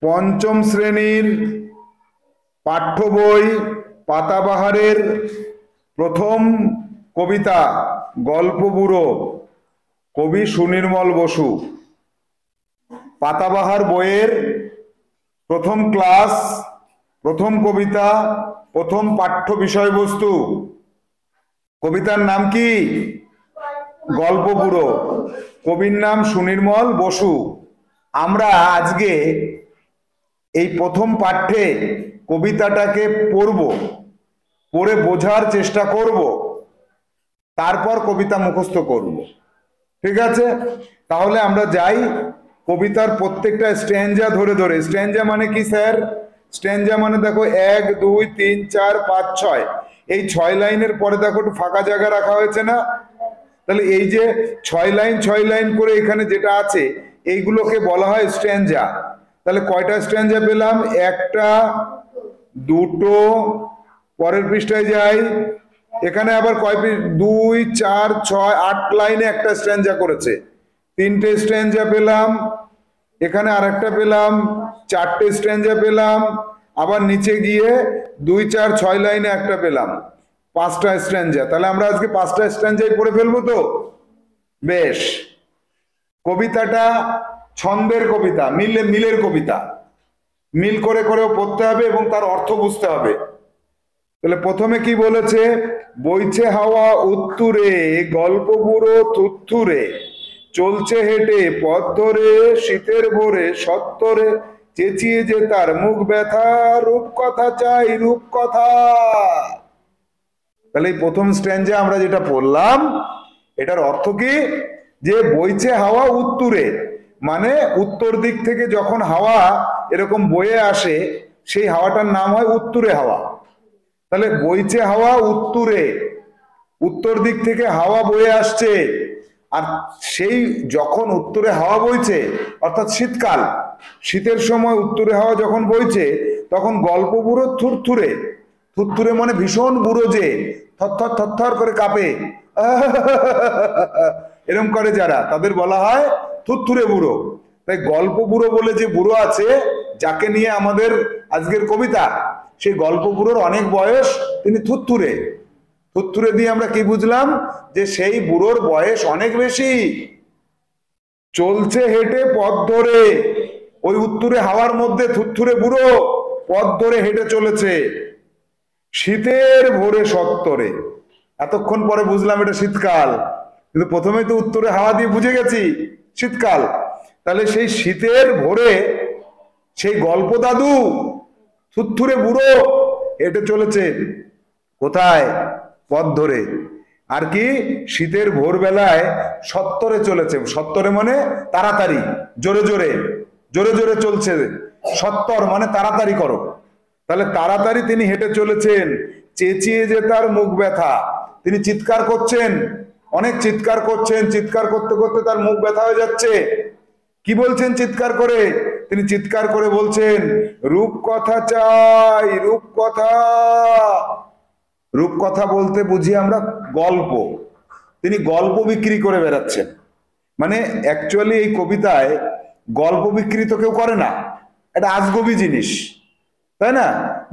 পঞ্চম শ্রেণীর পাঠ্য বই পাতাবাহারের প্রথম কবিতা গল্প বুড়ো, কবি সুনির্মল বসু। পাতাবাহার বইয়ের প্রথম ক্লাস, প্রথম কবিতা, প্রথম পাঠ্য বিষয়বস্তু। কবিতার নাম কি? গল্প বুড়ো। কবির নাম সুনির্মল বসু। আমরা আজকে এই প্রথম পাঠ্যে কবিতাটাকে পড়ব, পড়ে বোঝার চেষ্টা করব, তারপর কবিতা মুখস্থ করব। ঠিক আছে? তাহলে আমরা যাই কবিতার প্রত্যেকটা স্ট্যাঞ্জা ধরে ধরে। স্ট্যাঞ্জা মানে কি স্যার? স্ট্যাঞ্জা মানে দেখো 1 2 3 4 5 6, এই 6 লাইনের পরে দেখো একটু ফাঁকা জায়গা রাখা হয়েছে না? তাহলে এই যে 6 লাইন 6 লাইন করে এখানে যেটা আছে এইগুলোকে বলা হয় স্ট্যাঞ্জা। তাহলে কয়টা স্ট্যাঞ্জা পেলাম? একটা, দুটো, পরের পৃষ্ঠায় যাই, এখানে আবার কয় পিস? 2 4 6 8 লাইনে একটা স্ট্যাঞ্জা করেছে। 3টে স্ট্যাঞ্জা পেলাম, এখানে আরেকটা পেলাম, 4টে স্ট্যাঞ্জা পেলাম, আবার নিচে গিয়ে 2 4 6 লাইনে একটা পেলাম, 5টা স্ট্যাঞ্জা। তাহলে আমরা আজকে 5টা স্ট্যাঞ্জাই পড়ে ফেলবো তো? বেশ। কবিতাটা ছন্দের কবিতা, মিলের কবিতা, মিল করে করেও পড়তে হবে এবং তার অর্থ বুঝতে হবে। তাহলে প্রথমে কি বলেছে? বইছে হাওয়া উত্তুরে, গল্প বুড়ো থুত্থুরে, চলছে হেঁটে পথ ধরে, শীতের ভোরে সত্তরে, চেঁচিয়ে যে তার মুখ ব্যথা, রূপকথা চাই রূপকথা। তাহলে এই প্রথম স্ট্যাঞ্জা আমরা যেটা পড়লাম এটার অর্থ কি? যে বইছে হাওয়া উত্তুরে, মানে উত্তর দিক থেকে যখন হাওয়া এরকম বয়ে আসে সেই হাওয়াটার নাম হয় উত্তুরে হাওয়া। তাহলে বইছে হাওয়া উত্তুরে, উত্তর দিক থেকে হাওয়া বয়ে আসছে। আর সেই যখন উত্তরে হাওয়া বইছে অর্থাৎ শীতকাল, শীতের সময় উত্তরে হাওয়া যখন বইছে তখন গল্প বুড়ো থুরথুরে, থুরথুরে মানে ভীষণ বুড়ো, যে থরথর থরথর করে কাঁপে, এরম করে যারা, তাদের বলা হয় থুরথুরে বুড়ো। তাই গল্প বুড়ো বলে যে বুড়ো আছে যাকে নিয়ে আমাদের আজকের কবিতা, সেই গল্প বুড়োর অনেক বয়স, তিনি থুরথুরে। থুরথুরে দিয়ে আমরা কি বুঝলাম? যে সেই বুড়োর বয়স অনেক বেশি। চলছে হেঁটে পথ ধরে, ওই উত্তুরে হাওয়ার মধ্যে থুরথুরে বুড়ো পথ ধরে হেঁটে চলেছে, শীতের ভোরে সত্তরে। এতক্ষণ পরে বুঝলাম এটা শীতকাল, কিন্তু প্রথমেই তো উত্তরে হাওয়া দিয়ে বুঝে গেছি শীতকাল। তাহলে সেই শীতের ভোরে সেই গল্প দাদু থুরথুরে বুড়ো হেঁটে চলেছে কোথায়? পথ ধরে। আর কি? শীতের ভোরবেলায় সত্তরে চলেছে। সত্তরে মানে তাড়াতাড়ি, জোরে জোরে, জোরে জোরে চলছে। সত্তর মানে তাড়াতাড়ি করো। তাহলে তাড়াতাড়ি তিনি হেঁটে চলেছেন, চেঁচিয়ে যে তার মুখ ব্যথা, তিনি চিৎকার করছেন, অনেক চিৎকার করছেন, চিৎকার করতে করতে তার মুখ ব্যথা হয়ে যাচ্ছে। কি বলছেন চিৎকার করে? তিনি চিৎকার করে বলছেন রূপকথা চাই রূপকথা। রূপকথা বলতে বুঝি আমরা গল্প। তিনি গল্প বিক্রি করে বেড়াচ্ছেন। মানে অ্যাকচুয়ালি এই কবিতায় গল্প বিক্রি তো কেউ করে না, এটা আজগুবি জিনিস, তাই না?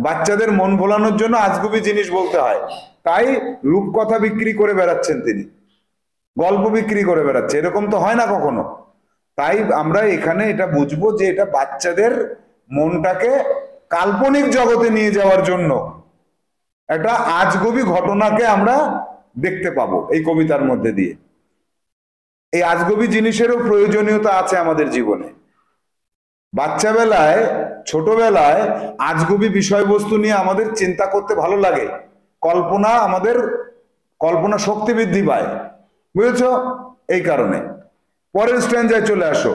বাচ্চাদের মন ভোলানোর জন্য আজগুবি জিনিস বলতে হয়, তাই রূপকথা বিক্রি করে বেড়াচ্ছেন তিনি, গল্প বিক্রি করে বেড়াচ্ছে। এরকম তো হয় না কখনো। তাই আমরা এখানে এটা বুঝবো যে এটা বাচ্চাদের মনটাকে কাল্পনিক জগতে নিয়ে যাওয়ার জন্য একটা আজগুবি ঘটনাকে আমরা দেখতে পাবো এই কবিতার মধ্যে দিয়ে। এই আজগুবি জিনিসেরও প্রয়োজনীয়তা আছে আমাদের জীবনে। বাচ্চা বেলায়, ছোটবেলায় আজগুবি বিষয়বস্তু নিয়ে আমাদের চিন্তা করতে ভালো লাগে, কল্পনা, আমাদের কল্পনা শক্তি বৃদ্ধি পায়, বুঝেছো? এই কারণে পরের স্ট্যাঞ্জায় চলে আসো।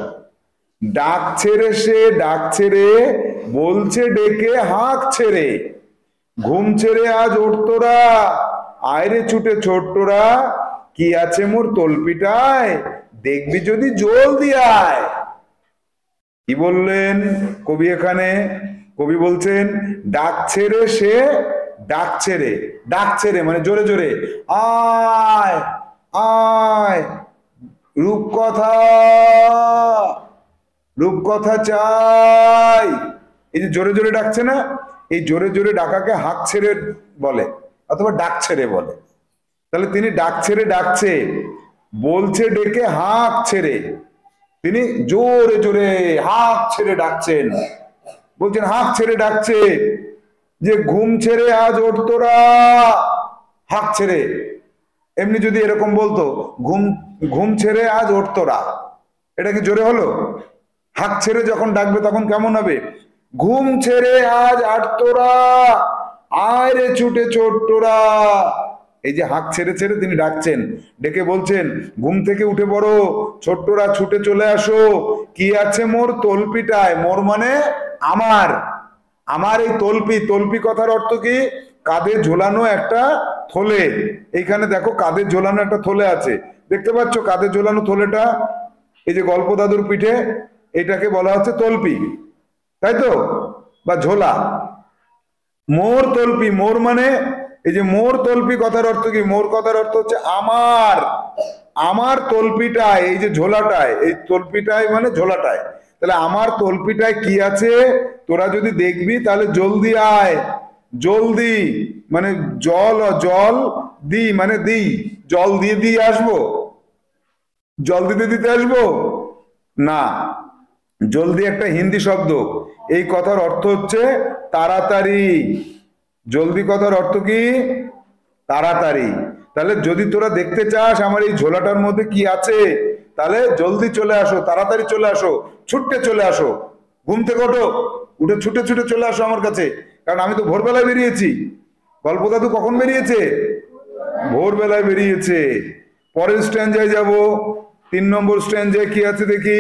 ডাক ছেড়ে সে ডাক ছেড়ে, বলছে ডেকে হাঁক ছেড়ে, ঘুম ছেড়ে আজ ওঠতোরা, আয়রে ছুটে ছোট্টরা, কি আছে মোর তলপিটায়, দেখবি যদি জল দিয়ায়। কি বললেন কবি এখানে? কবি বলছেন ডাক ছেড়ে সে ডাক ছেড়ে, ডাক ছেড়ে মানে জোরে জোরে, আয় আয় রূপকথা। রূপকথা চাই। এই যে জোরে জোরে ডাকছে না, এই জোরে জোরে ডাকাকে হাঁক ছেড়ে বলে অথবা ডাক ছেড়ে বলে। তাহলে তিনি ডাক ছেড়ে ডাকছে, বলছে ডেকে হাঁক ছেড়ে, তিনি জোরে জোরে হাঁক ছেড়ে ডাকছেন, বলছেন হাঁক ছেড়ে ডাকছে যে ঘুম ছেড়ে আজ ওঠ তোরা, হাঁক ছেড়ে। এমনি যদি এরকম বলতো ঘুম ঘুম ছেড়ে আজ ওঠ তোরা, এটা কি জোরে হলো? হাঁক ছেড়ে যখন ডাকবে তখন কেমন হবে? ঘুম ছেড়ে আজ আট তোরা, আয় রে ছুটে চোট তোরা। এই যে হাঁক ছেড়ে ছেড়ে তিনি ডাকছেন, ডেকে বলছেন ঘুম থেকে উঠে পড়ো, ছোট্টরা ছুটে চলে আসো, কি আছে মোর তলপিটায়, মোর মানে আমার, আমার এই তলপি, তলপি কথার অর্থ কি? কাঁধে ঝোলানো একটা থলে। এইখানে দেখো কাঁধে ঝোলানো একটা থলে আছে, দেখতে পাচ্ছ কাঁধে ঝোলানো থলেটা? এই যে গল্প দাদুর পিঠে, এটাকে বলা হচ্ছে তলপি, তাই তো, বা ঝোলা। মোর তলপি, মোর মানে এই যে মোর তলপি কথার অর্থ কি? মোর কথার অর্থ হচ্ছে আমার, আমার তলপিটায়, এই যে ঝোলাটায়, এই তলপিটায় মানে ঝোলাটায়, তাহলে আমার তলপিটায় কি আছে তোরা যদি দেখবি তাহলে জলদি আয়, জলদি মানে জল, জল দি মানে দিই, জল দিয়ে দিয়ে আসবো, জল দিতে দিতে আসবো না, জলদি একটা হিন্দি শব্দ, এই কথার অর্থ হচ্ছে তাড়াতাড়ি। জলদি কথার অর্থ কি? তাড়াতাড়ি। তাহলে যদি তোরা দেখতে চাস আমার এই ঝোলাটার মধ্যে কি আছে, তাহলে জলদি চলে আসো, তাড়াতাড়ি চলে আসো, ছুটতে চলে আসো, ঘুম থেকে ওঠো, উঠে ছুটে ছুটে চলে আসো আমার কাছে, কারণ আমি তো ভোরবেলায় বেরিয়েছি। গল্প দাদু কখন বেরিয়েছে? ভোরবেলায় বেরিয়েছে। পরের স্ট্যান্ডায় যাব, 3 নম্বর স্ট্যান্ডায় কি আছে দেখি।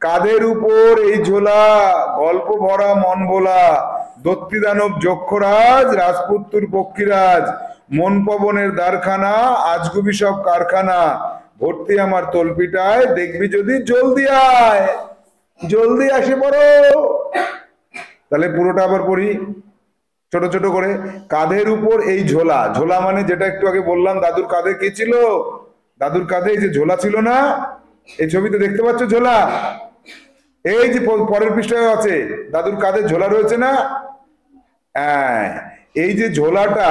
কাঁধের উপর এই ঝোলা, গল্প ভরা মন ভোলা, দত্তি দানব যক্ষরাজ, রাজপুত্তুর পক্ষীরাজ, মন পবনের দ্বারখানা, আজগুবি সব কারখানা, ভর্তি আমার তলপিটায়, দেখবি যদি জলদি আয়, জলদি আসে পড়ো। তাহলে পুরোটা আবার পড়ি ছোট ছোট করে। কাঁধের উপর এই ঝোলা, ঝোলা মানে যেটা একটু আগে বললাম দাদুর কাঁধে কি ছিল? দাদুর কাঁধে এই যে ঝোলা ছিল না, এই ছবিতে দেখতে পাচ্ছ ঝোলা, এই যে পরের পৃষ্ঠায় আছে, দাদুর কাঁধে ঝোলা রয়েছে না? হ্যাঁ, এই যে ঝোলাটা,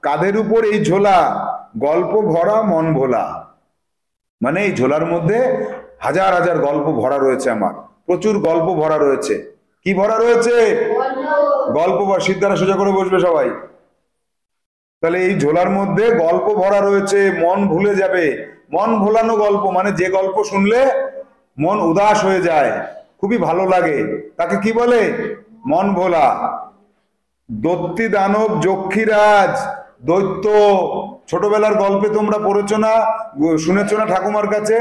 কাঁধের উপর এই ঝোলা, গল্প ভরা মন ভোলা, মানে এই ঝোলার মধ্যে হাজার হাজার গল্প ভরা রয়েছে, আমার প্রচুর গল্প ভরা রয়েছে। কি ভরা রয়েছে? গল্প। সিদ্ধারা সোজা করে বসবে সবাই। তাহলে এই ঝোলার মধ্যে গল্প ভরা রয়েছে, মন ভুলে যাবে, মন ভোলানো গল্প, মানে যে গল্প শুনলে মন উদাস হয়ে যায়, খুবই ভালো লাগে, তাকে কি বলে? মন ভোলা। দত্তি দানব যক্ষীরাজ, দৈত্য, ছোটবেলার গল্পে তোমরা পড়েছো না, শুনেছো না ঠাকুমার কাছে?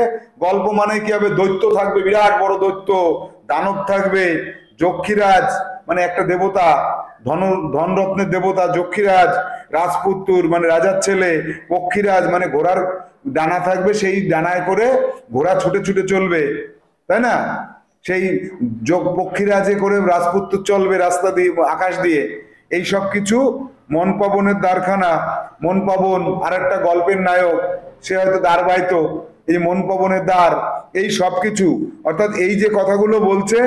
গল্প মানে কি হবে? দৈত্য থাকবে, বিরাট বড় দৈত্য, দানব থাকবে, যক্ষীরাজ মানে একটা দেবতা, ধনরত্নের দেবতা যক্ষীরাজ, রাজপুত্তুর মানে রাজার ছেলে, পক্ষীরাজ মানে ঘোড়ার ডানা থাকবে, সেই ডানায় করে ঘোড়া ছুটে ছুটে চলবে, তাই না? সেই পক্ষীরাজে করে রাজপুত্তুর চলবে রাস্তা দিয়ে, আকাশ দিয়ে। এই সব কিছু মন পবনের দ্বারখানা। মন পবন আর একটা গল্পের নায়ক, সে হয়তো দ্বার বাইতো, এই মন পবনের দ্বার, এই সব কিছু, অর্থাৎ এই যে কথাগুলো বলছে,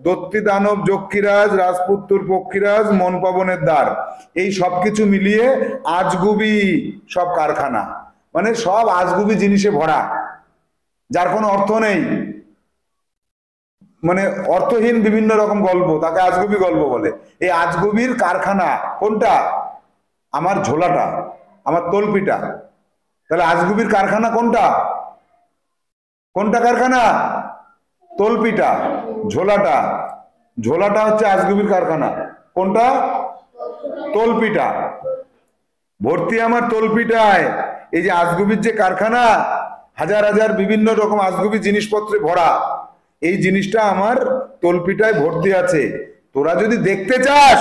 দত্তি দানব যক্ষীরাজ, রাজপুত্তুর পক্ষীরাজ, মন পবনের দ্বার, এই সব কিছু মিলিয়ে আজগুবি সব কারখানা, মানে সব আজগুবি জিনিসে ভরা, যার কোনো অর্থ নেই, মানে অর্থহীন বিভিন্ন রকম গল্প, তাকে আজগুবি গল্প বলে। এই আজগুবির কারখানা কোনটা? আমার ঝোলাটা, আমার তলপিটা। তাহলে আজগুবির কারখানা কোনটা? কোনটা কারখানা? তলপিটা, ঝোলাটা, ঝোলাটা হচ্ছে আজগুবির কারখানা। কোনটা? তলপিটা। ভর্তি আমার তলপিটায়, এই যে আজগুবির যে কারখানা, হাজার হাজার বিভিন্ন রকম আজগুবি জিনিসপত্রে ভরা, এই জিনিসটা আমার তলপিটায় ভর্তি আছে। তোরা যদি দেখতে চাস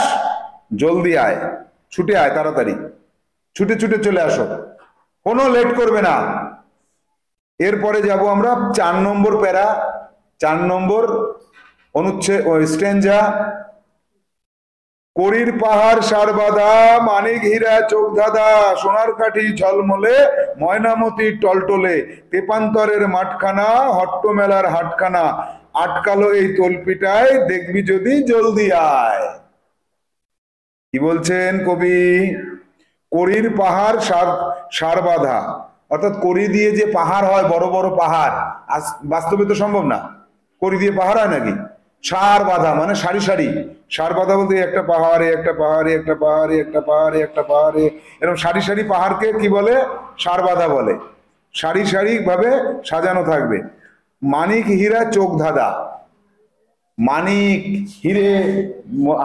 জলদি আয়, ছুটে আয়, তাড়াতাড়ি ছুটে ছুটে চলে আসো, কোনো লেট করবে না। এরপরে যাব আমরা 4 নম্বর প্যারা, 4 নম্বর অনুচ্ছেদ, স্ট্যাঞ্জা। করির পাহাড় সারবাদা, মানিক হীরা চোখ ধাঁধা, সোনার কাঠি ঝলমলে, ময়নামতি টলটলে, তেপান্তরের মাঠখানা, হট্ট মেলার হাটখানা, আটকালো এই তল্পিটায়, দেখবি যদি জলদি আয়। কি বলছেন কবি? কড়ির পাহাড় সার বাঁধা, অর্থাৎ কড়ি দিয়ে যে পাহাড় হয়, বড় বড় পাহাড়, বাস্তবে তো সম্ভব না। কড়ি দিয়ে পাহাড় হয় নাকি? সার বাঁধা মানে সারি সারি, সার বাঁধা বলতে একটা পাহাড়ে একটা পাহাড়ে একটা পাহাড়ে একটা পাহাড়ে একটা পাহাড়ে, এরকম সারি সারি পাহাড়কে কি বলে? সার বাঁধা বলে। সারি সারি ভাবে সাজানো থাকবে। মানিক হীরা চোখ ধাঁধা, মানিক হিরে,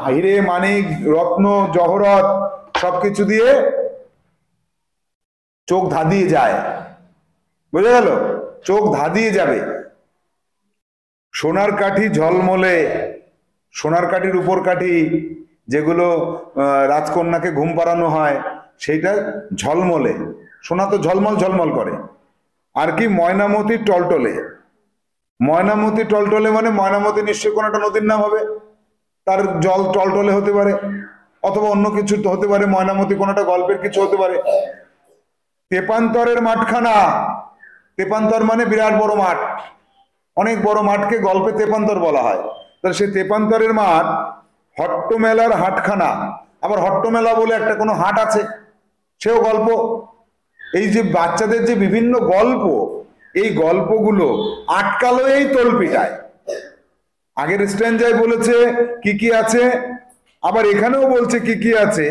হিরে মানিক রত্ন জহরত সবকিছু দিয়ে চোখ ধাঁধিয়ে যায়, বুঝা গেল? চোখ ধাঁধিয়ে যাবে। সোনার কাঠি ঝলমলে, সোনার কাঠির উপর কাঠি যেগুলো রাজকন্যাকে ঘুম পাড়ানো হয়, সেইটা ঝলমলে, সোনা তো ঝলমল ঝলমল করে। আর কি? ময়নামতি টলটলে, ময়নামতি টলটলে মানে ময়নামতি নিশ্চয়ই কোনো একটা নদীর নাম হবে, তার জল টলটলে হতে পারে, অথবা অন্য কিছু হতে পারে, ময়নামতি কোনো একটা গল্পের কিছু হতে পারে। তেপান্তরের মাঠখানা, তেপান্তর মানে বিরাট বড় মাঠ, অনেক বড় মাঠকে গল্পে তেপান্তর বলা হয়। তাহলে সেই তেপান্তরের মাঠ, হট্টমেলার হাটখানা, আবার হট্টমেলা বলে একটা কোনো হাট আছে, সেও গল্প। এই যে বাচ্চাদের যে বিভিন্ন গল্প, এই গল্পগুলো আটকালো এই তল্পিটায়। আগের স্ট্যান্ডায় বলেছে কি কি আছে, আবার এখানেও বলছে কি কি আছে,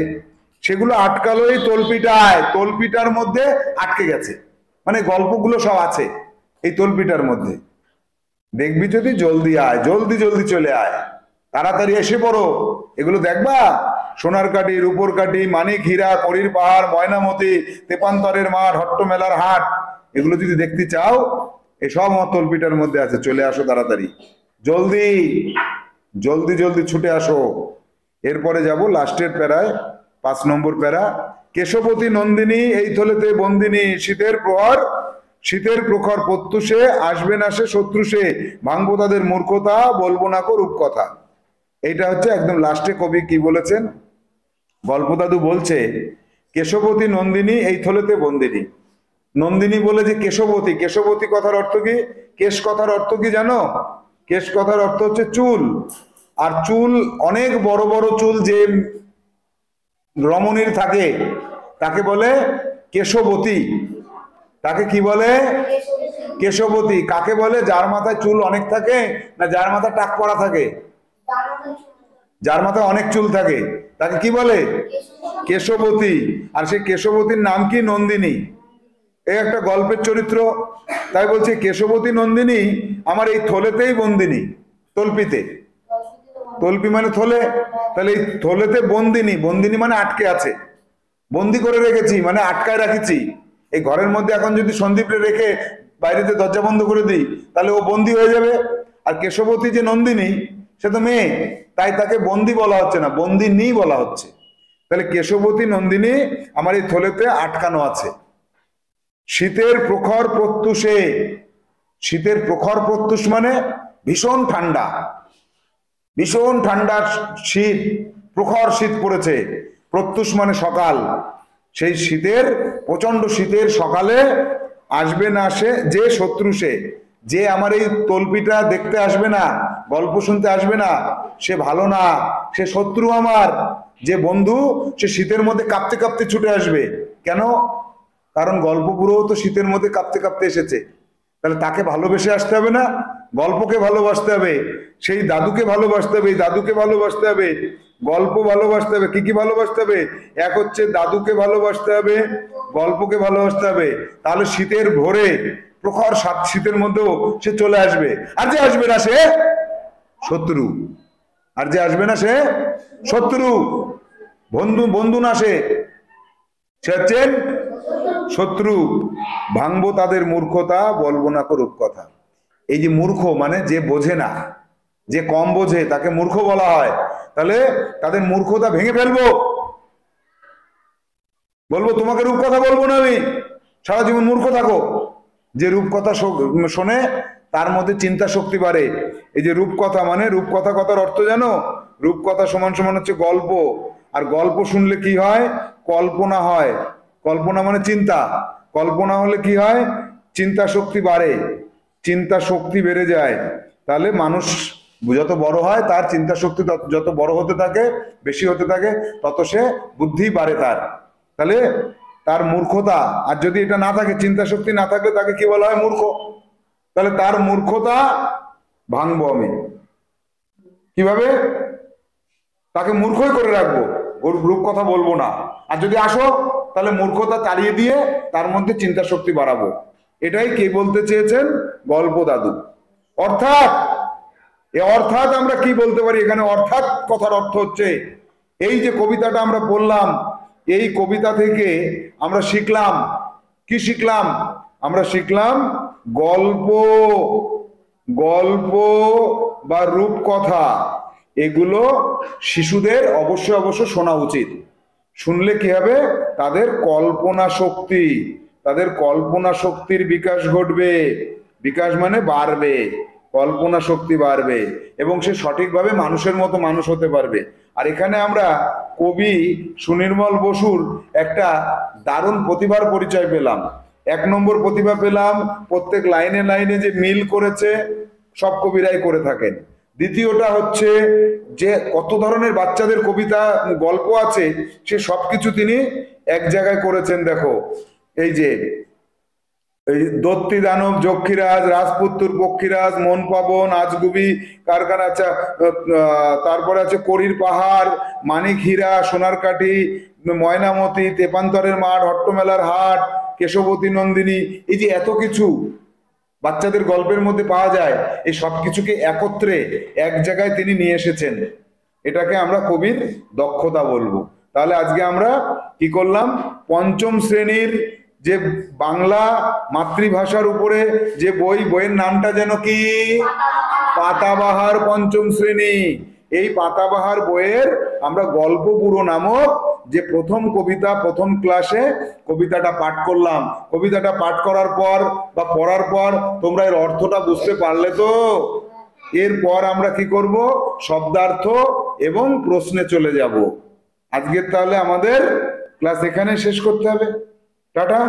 সেগুলো আটকালো এই তল্পিটায়। তল্পিটার মধ্যে আটকে গেছে, মানে গল্পগুলো সব আছে এই তল্পিটার মধ্যে। দেখবি যদি জলদি আয়, জলদি জলদি চলে আয়, তাড়াতাড়ি এসে পড়ো। এগুলো দেখবা, সোনার কাঠি, রূপোর কাঠি, মানিক হীরা, কড়ির পাহাড়, ময়নামতি, তেপান্তরের মাঠ, হট্টমেলার হাট, এগুলো যদি দেখতে চাও, এসব আমার তল্পিটার মধ্যে আছে। চলে আসো তাড়াতাড়ি, জলদি জলদি জলদি ছুটে আসো। এরপরে যাব লাস্টের প্যারায়, 5 নম্বর প্যারা। কেশবতী নন্দিনী এই থলেতে বন্দিনী, শীতের প্রহর, শীতের প্রখর প্রত্যুষে, আসবে না সে শত্রুষে, ভাঙবো তাদের মূর্খতা, বলবো না কো রূপকথা। এইটা হচ্ছে একদম লাস্টে কবি কি বলেছেন, গল্প দাদু বলছে কেশবতী নন্দিনী এই থলেতে বন্দিনী। নন্দিনী বলে যে কেশবতী, কেশবতী কথার অর্থ কি? কেশ কথার অর্থ কি জানো? কেশ কথার অর্থ হচ্ছে চুল। আর চুল, অনেক বড় বড় চুল যে রমণীর থাকে, তাকে বলে কেশবতী। তাকে কি বলে? কেশবতী। কাকে বলে? যার মাথায় চুল অনেক থাকে, না যার মাথায় টাক পড়া থাকে? যার মাথায় অনেক চুল থাকে তাকে কি বলে? কেশবতী। আর সেই কেশবতীর নাম কি? নন্দিনী। এই একটা গল্পের চরিত্র। তাই বলছে কেশবতী নন্দিনী আমার এই থলেতেই বন্দিনী, তল্পিতে। তল্পি মানে থলে, তাহলে এই থলেতে বন্দিনী, বন্দিনী মানে আটকে আছে, বন্দি করে রেখেছি মানে আটকায় রাখিছি। এই ঘরের মধ্যে এখন যদি সন্দীপে রেখে বাইরেতে দরজা বন্ধ করে দিই, তাহলে ও বন্দি হয়ে যাবে। আর কেশবতী যে নন্দিনী, সে তো মেয়ে, তাই তাকে বন্দি বলা হচ্ছে না, বন্দিনী বলা হচ্ছে। তাহলে কেশবতী নন্দিনী আমার এই থলেতে আটকানো আছে। শীতের প্রখর প্রত্যুষে, শীতের প্রখর প্রত্যুষ মানে ভীষণ ঠান্ডা, ভীষণ ঠান্ডা শীত, প্রখর শীত পড়েছে। প্রত্যুষ মানে সকাল, সেই শীতের, প্রচন্ড শীতের সকালে আসবে না সে যে শত্রু, সে যে আমার এই তল্পিটা দেখতে আসবে না, গল্প শুনতে আসবে না, সে ভালো না, সে শত্রু আমার। যে বন্ধু, সে শীতের মধ্যে কাঁপতে কাঁপতে ছুটে আসবে। কেন? কারণ গল্পগুলোও তো শীতের মধ্যে কাঁপতে কাঁপতে এসেছে। তাহলে তাকে ভালোবেসে আসতে হবে না? গল্পকে ভালোবাসতে হবে, সেই দাদুকে ভালোবাসতে হবে, এই দাদুকে ভালোবাসতে হবে, গল্প ভালোবাসতে হবে। কি কি ভালোবাসতে হবে? এক হচ্ছে দাদুকে ভালোবাসতে হবে, গল্পকে ভালোবাসতে হবে। তাহলে শীতের ভোরে, প্রখর শীতের মধ্যেও সে চলে আসবে। আর যে আসবে না সে শত্রু, আর যে আসবে না সে শত্রু। বন্ধু, বন্ধু না সে, সে হচ্ছেন শত্রু। ভাঙবো তাদের মূর্খতা, বলবো না কো রূপকথা। এই যে মূর্খ মানে যে বোঝে না, যে কম বোঝে, তাকে মূর্খ বলা হয়। তাহলে তাদের মূর্খতা ভেঙে ফেলবো, বলবো তোমাকে রূপকথা বলবো না, আমি সারা জীবন মূর্খ থাকো। যে রূপকথা শোনে তার মধ্যে চিন্তা শক্তি বাড়ে। এই যে রূপকথা মানে, রূপকথা কথার অর্থ জানো? রূপকথা সমান সমান হচ্ছে গল্প। আর গল্প শুনলে কি হয়? কল্পনা হয়। কল্পনা মানে চিন্তা, কল্পনা হলে কি হয়? চিন্তা শক্তি বাড়ে, চিন্তা শক্তি বেড়ে যায়। তাহলে মানুষ যত বড় হয় তার চিন্তা শক্তি যত বড় হতে থাকে, বেশি হতে থাকে, তত সে বুদ্ধি বাড়ে তার। তাহলে তার মূর্খতা, আর যদি এটা না থাকে, চিন্তা শক্তি না থাকলে তাকে কি বলা হয়? মূর্খ। তাহলে তার মূর্খতা ভাঙবো আমি কিভাবে? তাকে মূর্খই করে রাখবো, ওর রূপকথা বলবো না। আর যদি আসো তাহলে মূর্খতা তাড়িয়ে দিয়ে তার মধ্যে চিন্তা শক্তি বাড়াবো। এটাই কে বলতে চেয়েছেন? গল্প দাদু। অর্থাৎ অর্থাৎ আমরা কি বলতে পারি এখানে? অর্থাৎ কথার অর্থ হচ্ছে এই যে কবিতাটা আমরা পড়লাম, এই কবিতা থেকে আমরা শিখলাম কি? শিখলাম আমরা শিখলাম গল্প, গল্প বা রূপকথা। এগুলো শিশুদের অবশ্যই শোনা উচিত। শুনলে কি হবে? তাদের কল্পনা শক্তি, তাদের কল্পনা শক্তির বিকাশ ঘটবে। বিকাশ মানে বাড়বে, কল্পনা শক্তি বাড়বে এবং সে সঠিকভাবে মানুষের মতো মানুষ হতে পারবে। আর এখানে আমরা কবি সুনির্মল বসুর একটা দারুণ প্রতিভার পরিচয় পেলাম। এক নম্বর প্রতিভা পেলাম, প্রত্যেক লাইনে লাইনে যে মিল করেছে, সব কবিরাই করে থাকেন। দ্বিতীয়টা হচ্ছে যে কত ধরনের বাচ্চাদের কবিতা গল্প আছে, সে সবকিছু তিনি এক জায়গায় করেছেন। দেখো এই যে এই দত্তি দানব, যক্ষীরাজ, রাজপুত্তুর, পক্ষীরাজ, মন পাবন, আজগুবি, কারখানা, তারপরে আছে করির পাহাড়, মানিক হীরা, সোনার কাঠি, ময়নামতি, তেপান্তরের মাঠ, হট্টমেলার হাট, কেশবতী নন্দিনী, এই যে এত কিছু বাচ্চাদের গল্পের মধ্যে পাওয়া যায়, এই সব কিছুকে একত্রে এক জায়গায় তিনি নিয়ে এসেছেন। এটাকে আমরা কবির দক্ষতা বলবো। তাহলে আজকে আমরা কি করলাম? পঞ্চম শ্রেণীর যে বাংলা মাতৃভাষার উপরে যে বইয়ের নামটা যেন কি? পাতাবাহার পঞ্চম শ্রেণী। এই পাতাবাহার বইয়ের আমরা গল্প পুরো নামক যে প্রথম কবিতা, প্রথম ক্লাসে কবিতাটা পাঠ করলাম। কবিতাটা পাঠ করার পর বা পড়ার পর তোমরা এর অর্থটা বুঝতে পারলে তো? এরপর আমরা কি করব? শব্দার্থ এবং প্রশ্নে চলে যাব। আজকের তাহলে আমাদের ক্লাস এখানে শেষ করতে হবে। টাটা।